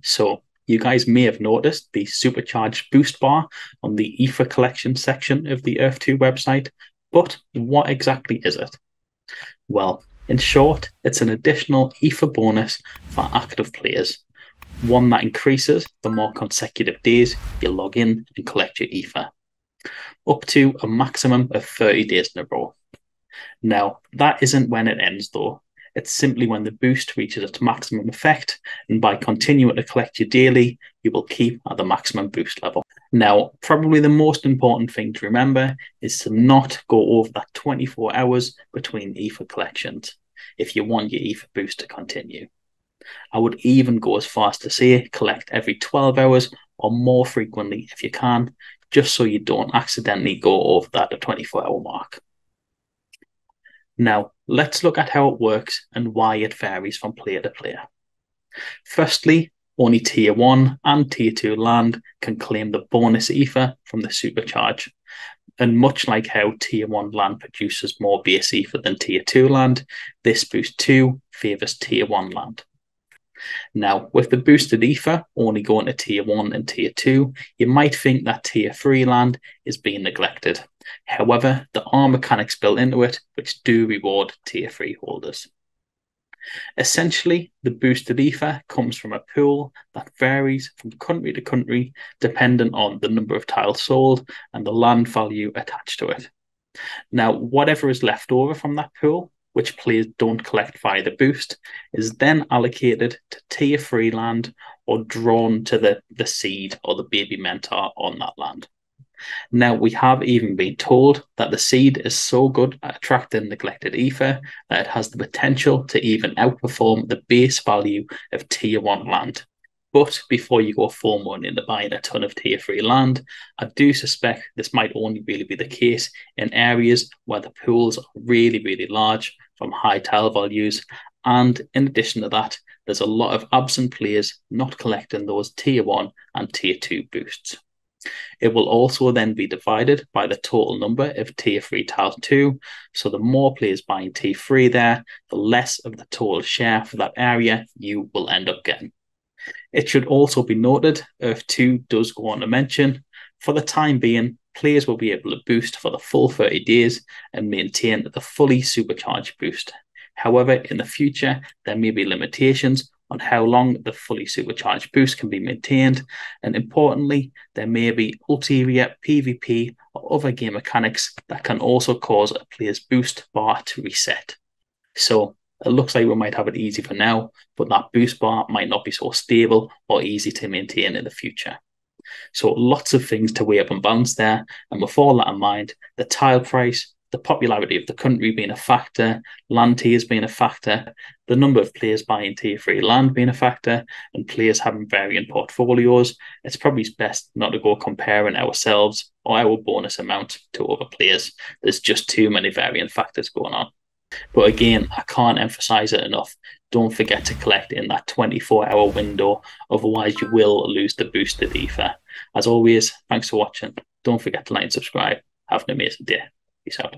So you guys may have noticed the supercharged boost bar on the E-ther collection section of the Earth 2 website, but what exactly is it? Well, in short, it's an additional E-ther bonus for active players, one that increases the more consecutive days you log in and collect your E-ther, up to a maximum of 30 days in a row. Now, that isn't when it ends though. It's simply when the boost reaches its maximum effect, and by continuing to collect your daily, you will keep at the maximum boost level. Now, probably the most important thing to remember is to not go over that 24 hours between E-ther collections if you want your E-ther boost to continue. I would even go as far as to say collect every 12 hours or more frequently if you can, just so you don't accidentally go over that 24-hour mark. Now, let's look at how it works and why it varies from player to player. Firstly, only Tier 1 and Tier 2 land can claim the bonus E-ther from the Supercharge. And much like how Tier 1 land produces more base E-ther than Tier 2 land, this boost too favours Tier 1 land. Now, with the boosted E-ther only going to Tier 1 and Tier 2, you might think that Tier 3 land is being neglected. However, there are mechanics built into it which do reward Tier 3 holders. Essentially, the boosted E-ther comes from a pool that varies from country to country depending on the number of tiles sold and the land value attached to it. Now, whatever is left over from that pool, which players don't collect via the boost, is then allocated to Tier 3 land or drawn to the seed or the baby mentor on that land. Now, we have even been told that the seed is so good at attracting neglected E-ther that it has the potential to even outperform the base value of Tier 1 land. But before you go full money into buying a ton of Tier 3 land, I do suspect this might only really be the case in areas where the pools are really, really large from high tile values. And in addition to that, there's a lot of absent players not collecting those Tier 1 and Tier 2 boosts. It will also then be divided by the total number of Tier 3 tiles too. So the more players buying Tier 3 there, the less of the total share for that area you will end up getting. It should also be noted, Earth 2 does go on to mention, for the time being, players will be able to boost for the full 30 days and maintain the fully supercharged boost. However, in the future, there may be limitations on how long the fully supercharged boost can be maintained, and importantly, there may be ulterior PvP or other game mechanics that can also cause a player's boost bar to reset. So it looks like we might have it easy for now, but that boost bar might not be so stable or easy to maintain in the future. So lots of things to weigh up and balance there. And with all that in mind, the tile price, the popularity of the country being a factor, land tiers being a factor, the number of players buying Tier 3 land being a factor, and players having varying portfolios, it's probably best not to go comparing ourselves or our bonus amount to other players. There's just too many varying factors going on. But again, I can't emphasize it enough. Don't forget to collect in that 24-hour window, otherwise you will lose the boosted E-ther. As always, thanks for watching. Don't forget to like and subscribe. Have an amazing day. Peace out.